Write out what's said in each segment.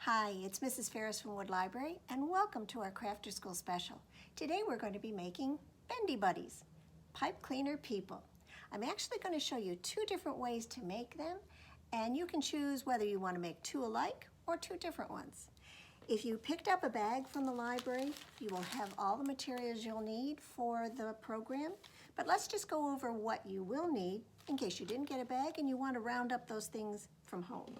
Hi, it's Mrs. Ferris from Wood Library, and welcome to our Crafter School special. Today we're going to be making Bendy Buddies, pipe cleaner people. I'm actually going to show you two different ways to make them, and you can choose whether you want to make two alike or two different ones. If you picked up a bag from the library, you will have all the materials you'll need for the program, but let's just go over what you will need in case you didn't get a bag and you want to round up those things from home.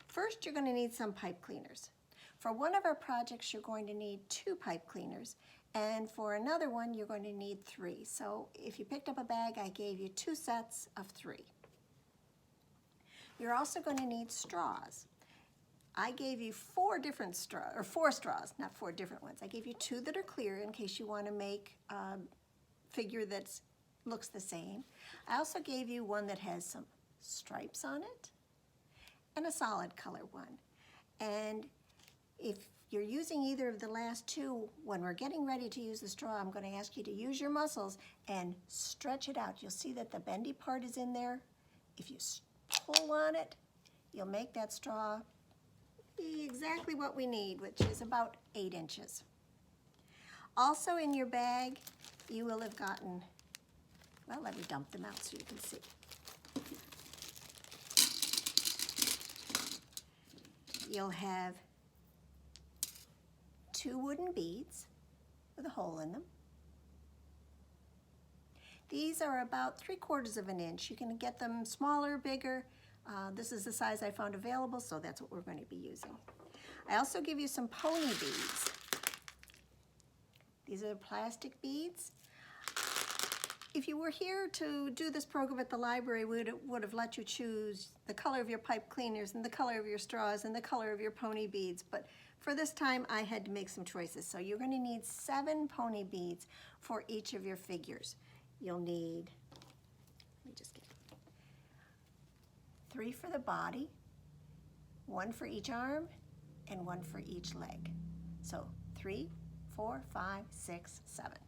First, you're going to need some pipe cleaners. For one of our projects, you're going to need 2 pipe cleaners, and for another one, you're going to need 3. So if you picked up a bag, I gave you 2 sets of 3. You're also going to need straws. I gave you 4 straws, not 4 different ones. I gave you 2 that are clear in case you want to make a figure that looks the same. I also gave you one that has some stripes on it, and a solid color one. And if you're using either of the last 2, when we're getting ready to use the straw, I'm going to ask you to use your muscles and stretch it out. You'll see that the bendy part is in there. If you pull on it, you'll make that straw be exactly what we need, which is about 8 inches. Also in your bag, you will have gotten, well, let me dump them out so you can see. You'll have 2 wooden beads with a hole in them. These are about 3/4 of an inch. You can get them smaller, bigger. This is the size I found available, so that's what we're going to be using. I also give you some pony beads. These are plastic beads. If you were here to do this program at the library, we would have let you choose the color of your pipe cleaners and the color of your straws and the color of your pony beads. But for this time, I had to make some choices. So you're going to need 7 pony beads for each of your figures. You'll need, let me just get 3 for the body, 1 for each arm, and 1 for each leg. So 3, 4, 5, 6, 7.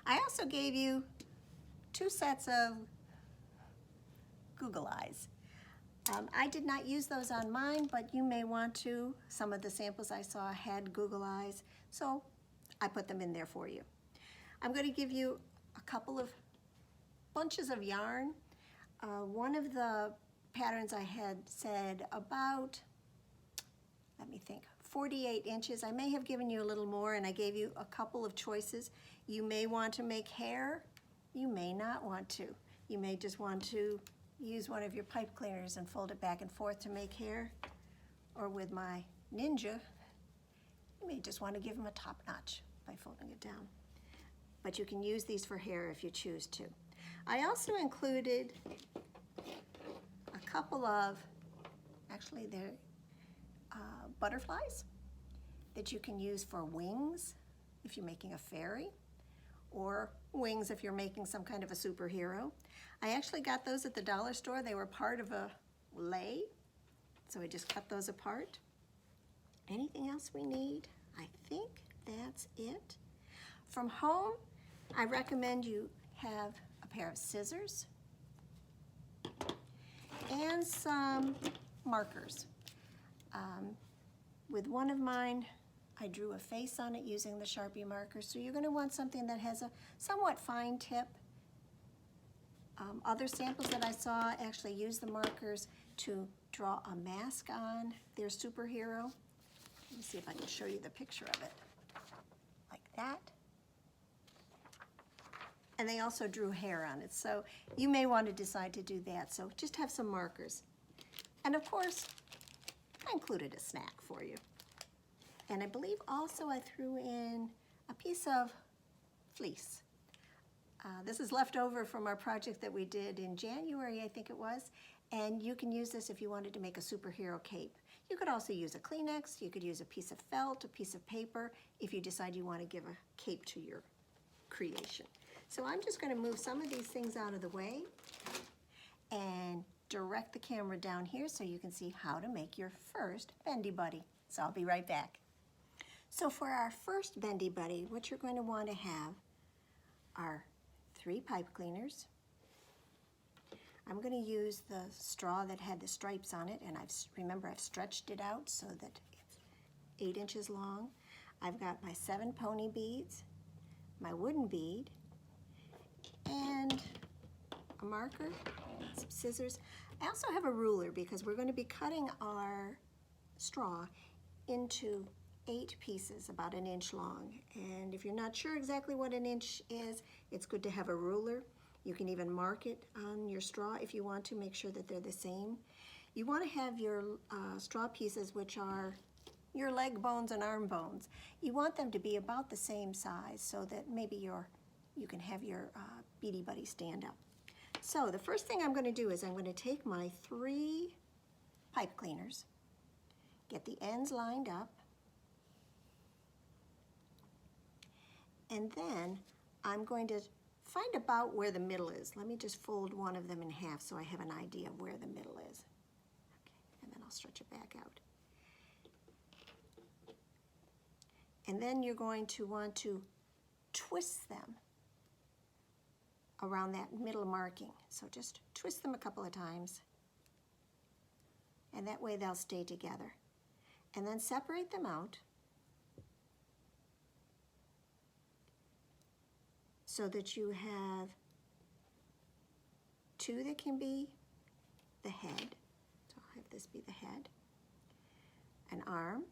I also gave you 2 sets of Google eyes. I did not use those on mine, but you may want to. Some of the samples I saw had Google eyes, so I put them in there for you. I'm going to give you a couple of bunches of yarn. One of the patterns I had said about, let me think, 48 inches. I may have given you a little more, and I gave you a couple of choices. You may want to make hair. You may not want to. You may just want to use one of your pipe cleaners and fold it back and forth to make hair. Or with my Ninja, you may just want to give them a top notch by folding it down. But you can use these for hair if you choose to. I also included a couple of, actually they're butterflies that you can use for wings if you're making a fairy, or wings if you're making some kind of a superhero. I actually got those at the dollar store. They were part of a lei, so I just cut those apart. Anything else we need? I think that's it. From home, I recommend you have a pair of scissors and some markers. With one of mine, I drew a face on it using the Sharpie marker, so you're going to want something that has a somewhat fine tip. Other samples that I saw actually use the markers to draw a mask on their superhero. Let me see if I can show you the picture of it. Like that. And they also drew hair on it, so you may want to decide to do that. So just have some markers. And of course, I included a snack for you. And I believe also I threw in a piece of fleece. This is left over from our project that we did in January, I think it was. And you can use this if you wanted to make a superhero cape. You could also use a Kleenex, you could use a piece of felt, a piece of paper, if you decide you want to give a cape to your creation. So I'm just going to move some of these things out of the way and direct the camera down here so you can see how to make your first Bendy Buddy. So I'll be right back. So for our first Bendy Buddy, what you're going to want to have are 3 pipe cleaners, I'm going to use the straw that had the stripes on it, and remember I've stretched it out so that it's 8 inches long. I've got my 7 pony beads, my wooden bead, and a marker, some scissors. I also have a ruler because we're going to be cutting our straw into 8 pieces about 1 inch long. And if you're not sure exactly what 1 inch is, it's good to have a ruler. You can even mark it on your straw if you want to, make sure that they're the same. You want to have your straw pieces, which are your leg bones and arm bones. You want them to be about the same size so that maybe you can have your Bendy Buddy stand up. So the first thing I'm going to do is I'm going to take my 3 pipe cleaners, get the ends lined up, and then I'm going to find about where the middle is. Let me just fold one of them in half so I have an idea of where the middle is. Okay, and then I'll stretch it back out. And then you're going to want to twist them around that middle marking. So just twist them a couple of times, and that way they'll stay together. And then separate them out so that you have 2 that can be the head. So I'll have this be the head, an arm,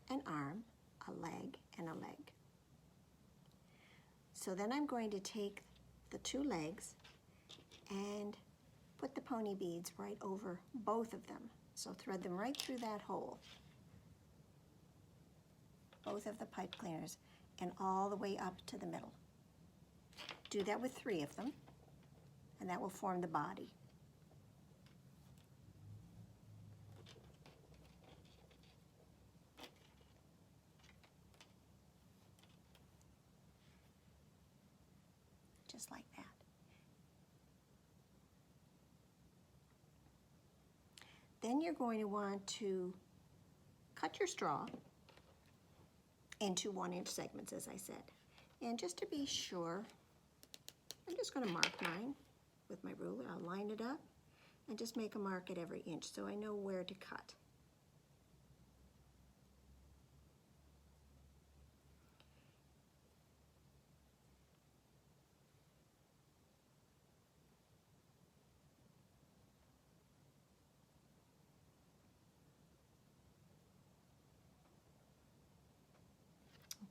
a leg, and a leg. So then I'm going to take the 2 legs and put the pony beads right over both of them. So thread them right through that hole, both of the pipe cleaners, and all the way up to the middle. Do that with 3 of them, and that will form the body. Just like that. Then you're going to want to cut your straw into 1 inch segments, as I said. And just to be sure, I'm just going to mark mine with my ruler. I'll line it up and just make a mark at every inch so I know where to cut.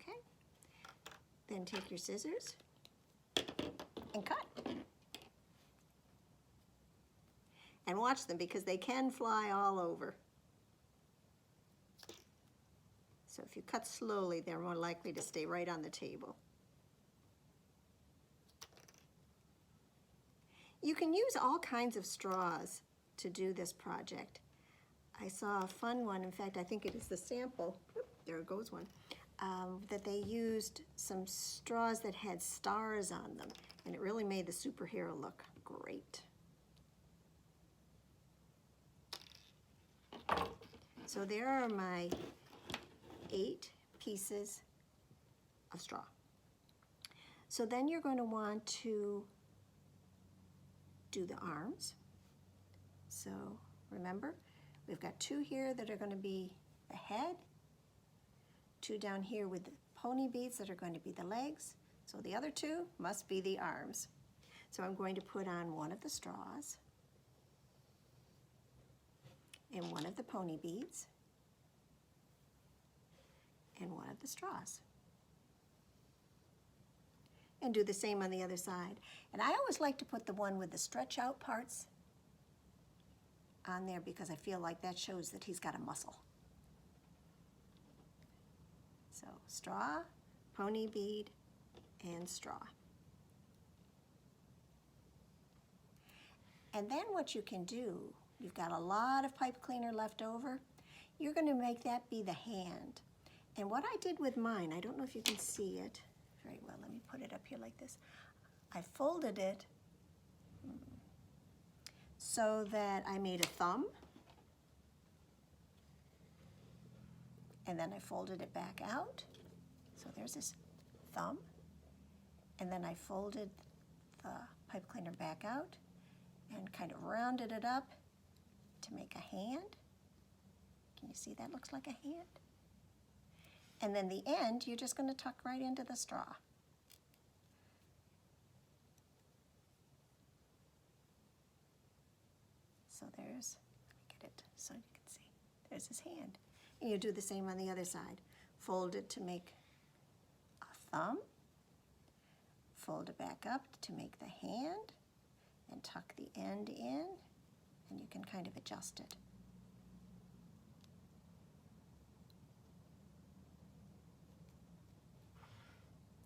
Okay, then take your scissors and cut. And watch them because they can fly all over. So if you cut slowly, they're more likely to stay right on the table. You can use all kinds of straws to do this project. I saw a fun one, in fact, I think it is the sample. Oop, there goes one. That they used some straws that had stars on them, and it really made the superhero look great. So there are my 8 pieces of straw. So then you're going to want to do the arms. So remember, we've got 2 here that are going to be the head, 2 down here with the pony beads that are going to be the legs. So the other 2 must be the arms. So I'm going to put on one of the straws and one of the pony beads and one of the straws. And do the same on the other side. And I always like to put the one with the stretch out parts on there because I feel like that shows that he's got a muscle. So straw, pony bead, and straw. And then what you can do, you've got a lot of pipe cleaner left over, you're going to make that be the hand. And what I did with mine, I don't know if you can see it very well, let me put it up here like this. I folded it so that I made a thumb, and then I folded it back out. So there's this thumb, and then I folded the pipe cleaner back out, and kind of rounded it up to make a hand. Can you see that looks like a hand? And then the end, you're just going to tuck right into the straw. So there's, let me get it so you can see, there's his hand. And you do the same on the other side. Fold it to make a thumb, fold it back up to make the hand, and tuck the end in, and you can kind of adjust it.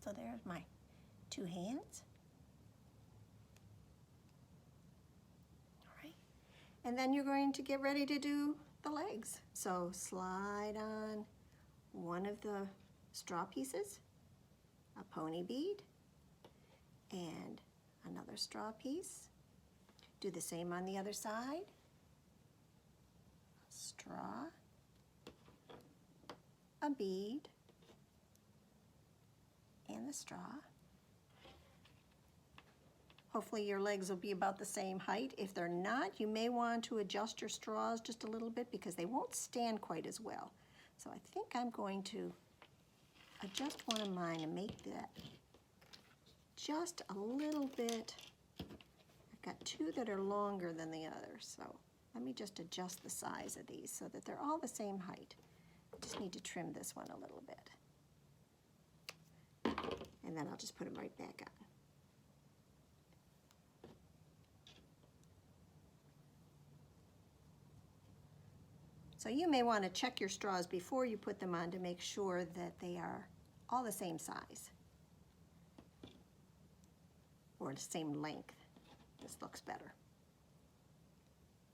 So there's my two hands. All right. And then you're going to get ready to do the legs. So slide on one of the straw pieces, a pony bead, and another straw piece. Do the same on the other side. A straw, a bead, and the straw. Hopefully your legs will be about the same height. If they're not, you may want to adjust your straws just a little bit because they won't stand quite as well. So I think I'm going to adjust one of mine and make that just a little bit. I've got two that are longer than the other, so let me just adjust the size of these so that they're all the same height. I just need to trim this one a little bit. And then I'll just put them right back on. So you may want to check your straws before you put them on to make sure that they are all the same size or the same length. This looks better.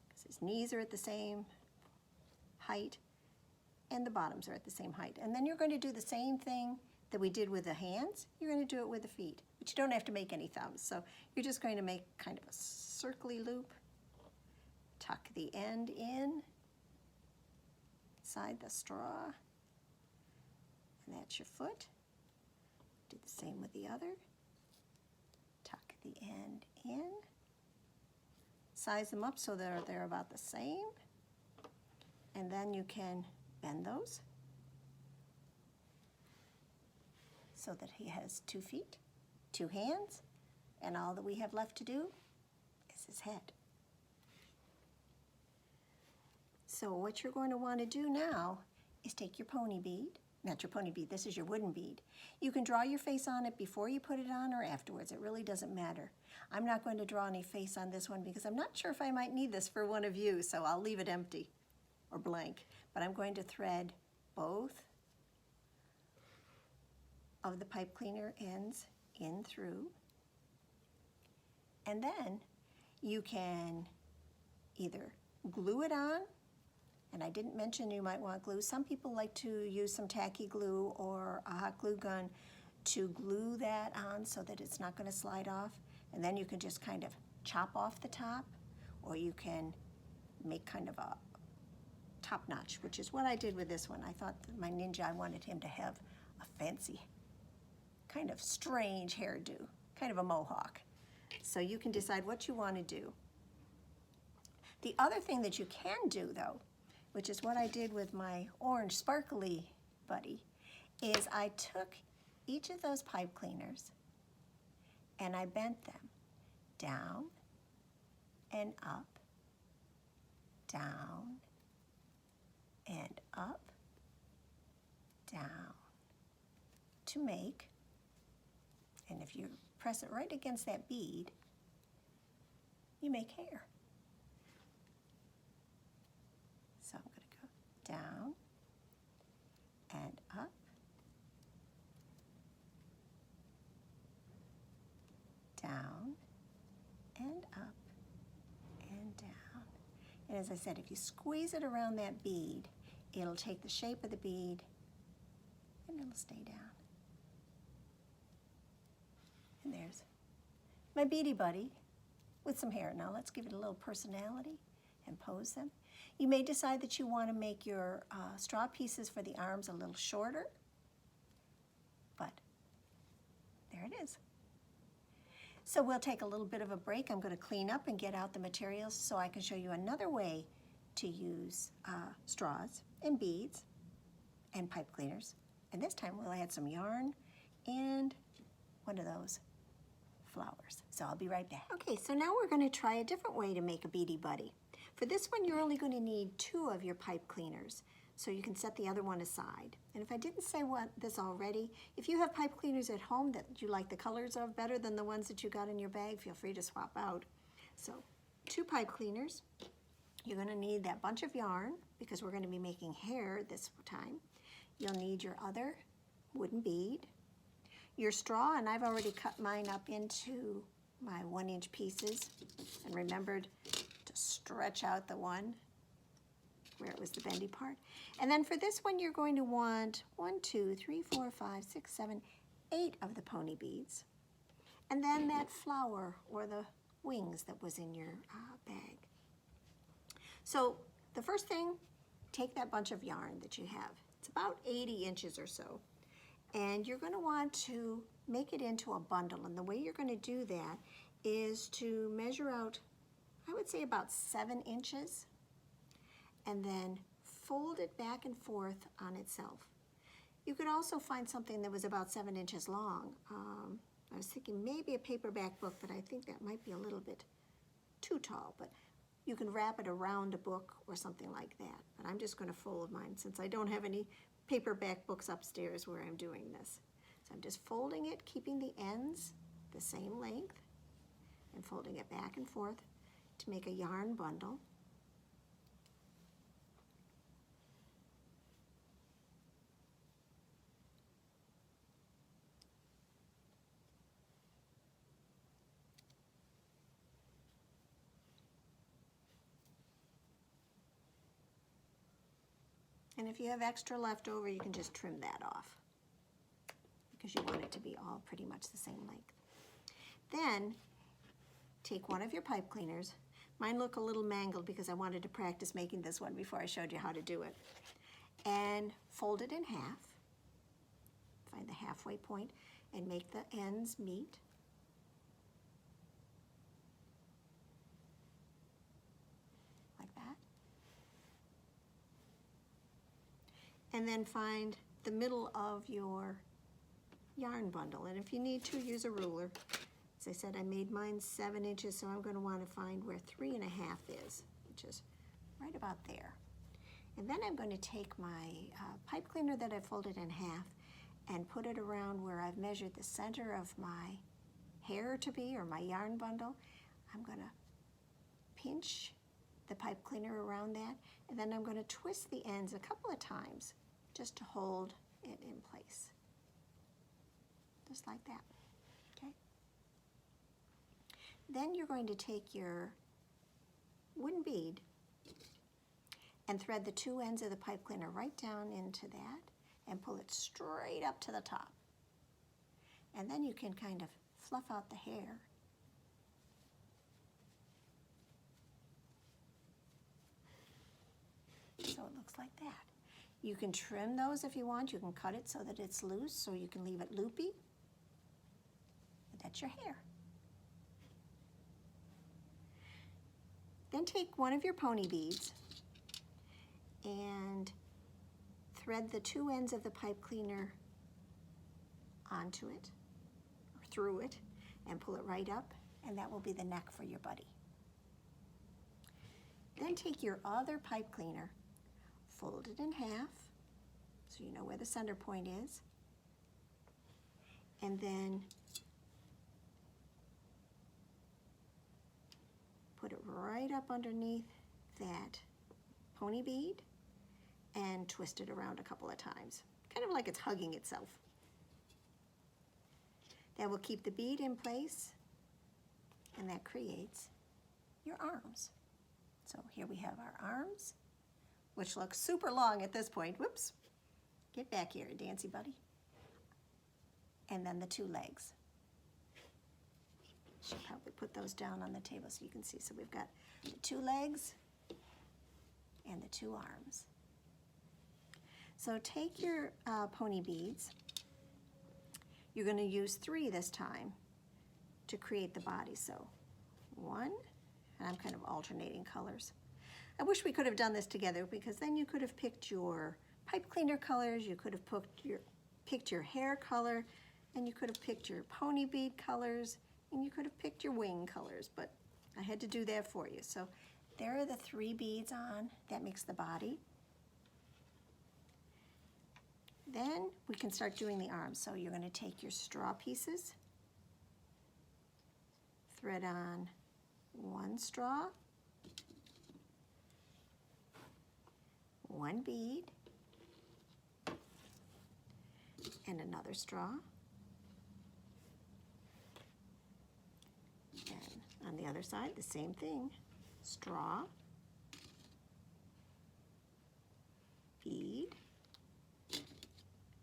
Because his knees are at the same height and the bottoms are at the same height. And then you're going to do the same thing that we did with the hands. You're going to do it with the feet, but you don't have to make any thumbs. So you're just going to make kind of a circly loop, tuck the end in, inside the straw, and that's your foot. Do the same with the other. Tuck the end in. Size them up so they're about the same. And then you can bend those so that he has 2 feet, 2 hands, and all that we have left to do is his head. So what you're going to want to do now is take your pony bead, not your pony bead, this is your wooden bead. You can draw your face on it before you put it on or afterwards, it really doesn't matter. I'm not going to draw any face on this one because I'm not sure if I might need this for one of you, so I'll leave it empty or blank. But I'm going to thread both of the pipe cleaner ends in through. And then you can either glue it on, and I didn't mention you might want glue. Some people like to use some tacky glue or a hot glue gun to glue that on so that it's not going to slide off. And then you can just kind of chop off the top, or you can make kind of a top notch, which is what I did with this one. I thought that my ninja, I wanted him to have a fancy, kind of strange hairdo, kind of a mohawk. So you can decide what you want to do. The other thing that you can do though, which is what I did with my orange sparkly buddy, is I took each of those pipe cleaners and I bent them down and up, down and up, down, to make, and if you press it right against that bead, you make hair. So I'm going to go down and up, down and up and down. And as I said, if you squeeze it around that bead, it'll take the shape of the bead and it'll stay down. And there's my Bendy Buddy with some hair. Now let's give it a little personality and pose them. You may decide that you want to make your straw pieces for the arms a little shorter, but there it is. So we'll take a little bit of a break. I'm going to clean up and get out the materials so I can show you another way to use straws and beads and pipe cleaners. And this time we'll add some yarn and one of those flowers. So I'll be right back. Okay, so now we're going to try a different way to make a Bendy Buddy. For this one, you're only going to need 2 of your pipe cleaners, so you can set the other one aside. And if I didn't say this already, if you have pipe cleaners at home that you like the colors of better than the ones that you got in your bag, feel free to swap out. So 2 pipe cleaners. You're going to need that bunch of yarn because we're going to be making hair this time. You'll need your other wooden bead, your straw, and I've already cut mine up into my 1-inch pieces and remembered to stretch out the one where it was the bendy part. And then for this one, you're going to want 1, 2, 3, 4, 5, 6, 7, 8 of the pony beads. And then that flower or the wings that was in your bag. So the first thing, take that bunch of yarn that you have. It's about 80 inches or so. And you're going to want to make it into a bundle. And the way you're going to do that is to measure out, I would say about 7 inches. And then fold it back and forth on itself. You could also find something that was about 7 inches long. I was thinking maybe a paperback book, but I think that might be a little bit too tall. But you can wrap it around a book or something like that. But I'm just going to fold mine since I don't have any paperback books upstairs where I'm doing this. So I'm just folding it, keeping the ends the same length, and folding it back and forth to make a yarn bundle. And if you have extra left over, you can just trim that off because you want it to be all pretty much the same length. Then take one of your pipe cleaners. Mine look a little mangled because I wanted to practice making this one before I showed you how to do it. And fold it in half. Find the halfway point and make the ends meet. Like that. And then find the middle of your yarn bundle. And if you need to, use a ruler. As I said, I made mine 7 inches, so I'm going to want to find where 3 1/2 is, which is right about there. And then I'm going to take my pipe cleaner that I folded in half and put it around where I've measured the center of my hair to be, or my yarn bundle. I'm going to pinch the pipe cleaner around that, and then I'm going to twist the ends a couple of times just to hold it in place. Just like that, okay? Then you're going to take your wooden bead and thread the 2 ends of the pipe cleaner right down into that and pull it straight up to the top. And then you can kind of fluff out the hair. So it looks like that. You can trim those if you want. You can cut it so that it's loose, so you can leave it loopy. But that's your hair. Then take one of your pony beads and thread the 2 ends of the pipe cleaner onto it, or through it, and pull it right up, and that will be the neck for your buddy. Then take your other pipe cleaner, fold it in half, so you know where the center point is, and then put it right up underneath that pony bead and twist it around a couple of times, kind of like it's hugging itself. That will keep the bead in place, and that creates your arms. So here we have our arms, which look super long at this point. Whoops. Get back here, Dancy Buddy. And then the 2 legs. Should probably put those down on the table so you can see. So we've got the 2 legs and the 2 arms. So take your pony beads. You're going to use 3 this time. to create the body. So one, and I'm kind of alternating colors. I wish we could have done this together, because then you could have picked your pipe cleaner colors, you could have picked your hair color, and you could have picked your pony bead colors, and you could have picked your wing colors, but I had to do that for you. So there are the 3 beads on. That makes the body. Then we can start doing the arms. So you're going to take your straw pieces, thread on 1 straw, 1 bead, and another straw. And on the other side, the same thing. Straw, bead.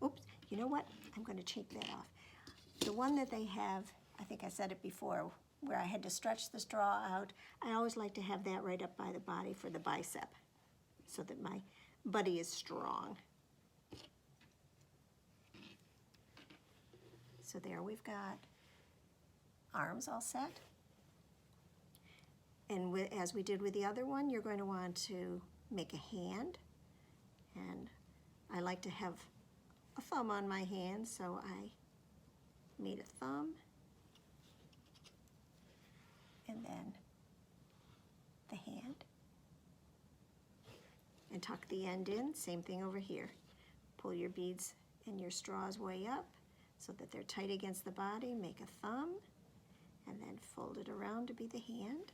Oops, you know what? I'm going to take that off. The one that they have, I think I said it before, where I had to stretch the straw out, I always like to have that right up by the body for the bicep, so that my buddy is strong. So there we've got arms all set. And as we did with the other one, you're going to want to make a hand. And I like to have a thumb on my hand, so I made a thumb. And then the hand. And tuck the end in, same thing over here. Pull your beads and your straws way up so that they're tight against the body. Make a thumb, and then fold it around to be the hand.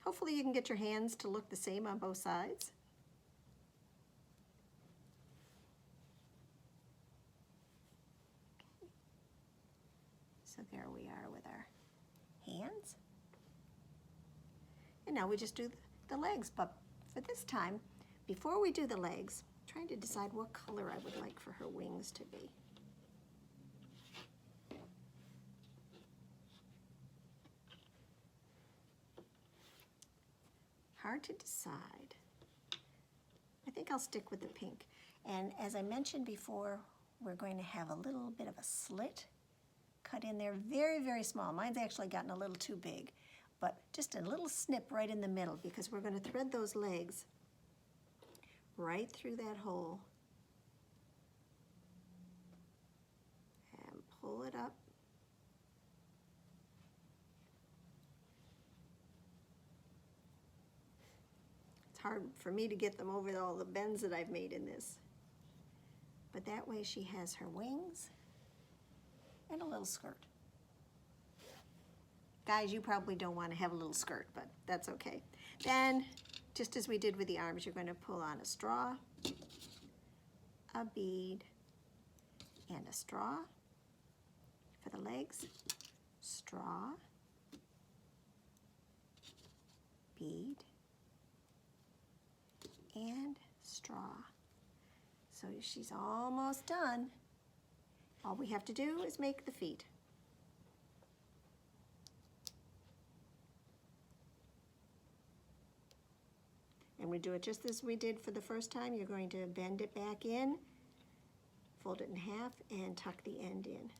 Hopefully you can get your hands to look the same on both sides. Okay. So there we are with our hands. And now we just do the legs, but for this time, before we do the legs, I'm trying to decide what color I would like for her wings to be. Hard to decide. I think I'll stick with the pink. And as I mentioned before, we're going to have a little bit of a slit cut in there, very, very small. Mine's actually gotten a little too big, but just a little snip right in the middle, because we're going to thread those legs right through that hole and pull it up. It's hard for me to get them over all the bends that I've made in this. But that way she has her wings and a little skirt. Guys, you probably don't want to have a little skirt, but that's okay. Then, just as we did with the arms, you're going to pull on a straw, a bead, and a straw. For the legs, straw, bead, and straw. So she's almost done. All we have to do is make the feet. And we do it just as we did for the first time. You're going to bend it back in, fold it in half, and tuck the end in.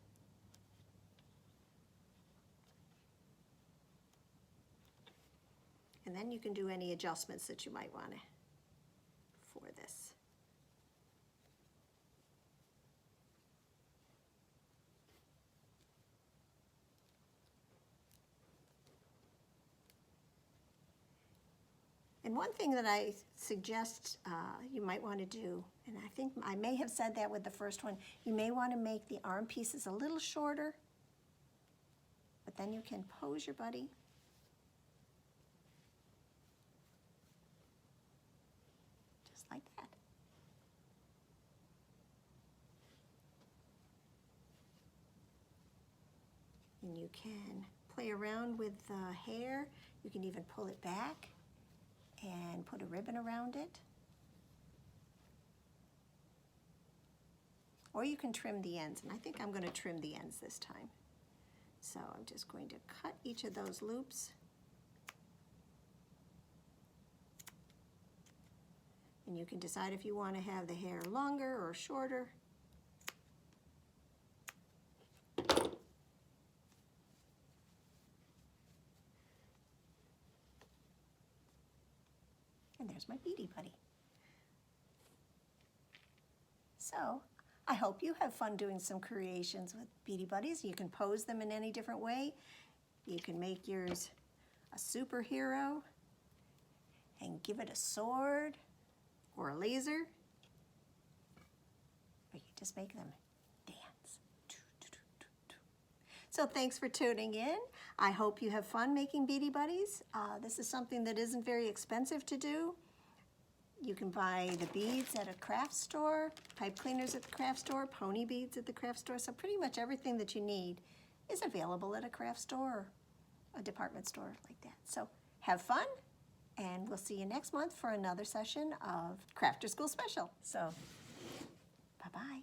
And then you can do any adjustments that you might want to for this. And one thing that I suggest you might want to do, and I think I may have said that with the first one, you may want to make the arm pieces a little shorter, but then you can pose your buddy. Just like that. And you can play around with the hair. You can even pull it back and put a ribbon around it. Or you can trim the ends, and I think I'm going to trim the ends this time. So I'm just going to cut each of those loops. And you can decide if you want to have the hair longer or shorter. And there's my Bendy Buddy. So I hope you have fun doing some creations with Bendy Buddies. You can pose them in any different way. You can make yours a superhero and give it a sword or a laser. Or you just make them dance. So thanks for tuning in. I hope you have fun making Bendy Buddies. This is something that isn't very expensive to do. You can buy the beads at a craft store, pipe cleaners at the craft store, pony beads at the craft store. So pretty much everything that you need is available at a craft store or a department store like that. So have fun, and we'll see you next month for another session of Crafter School Special. So bye-bye.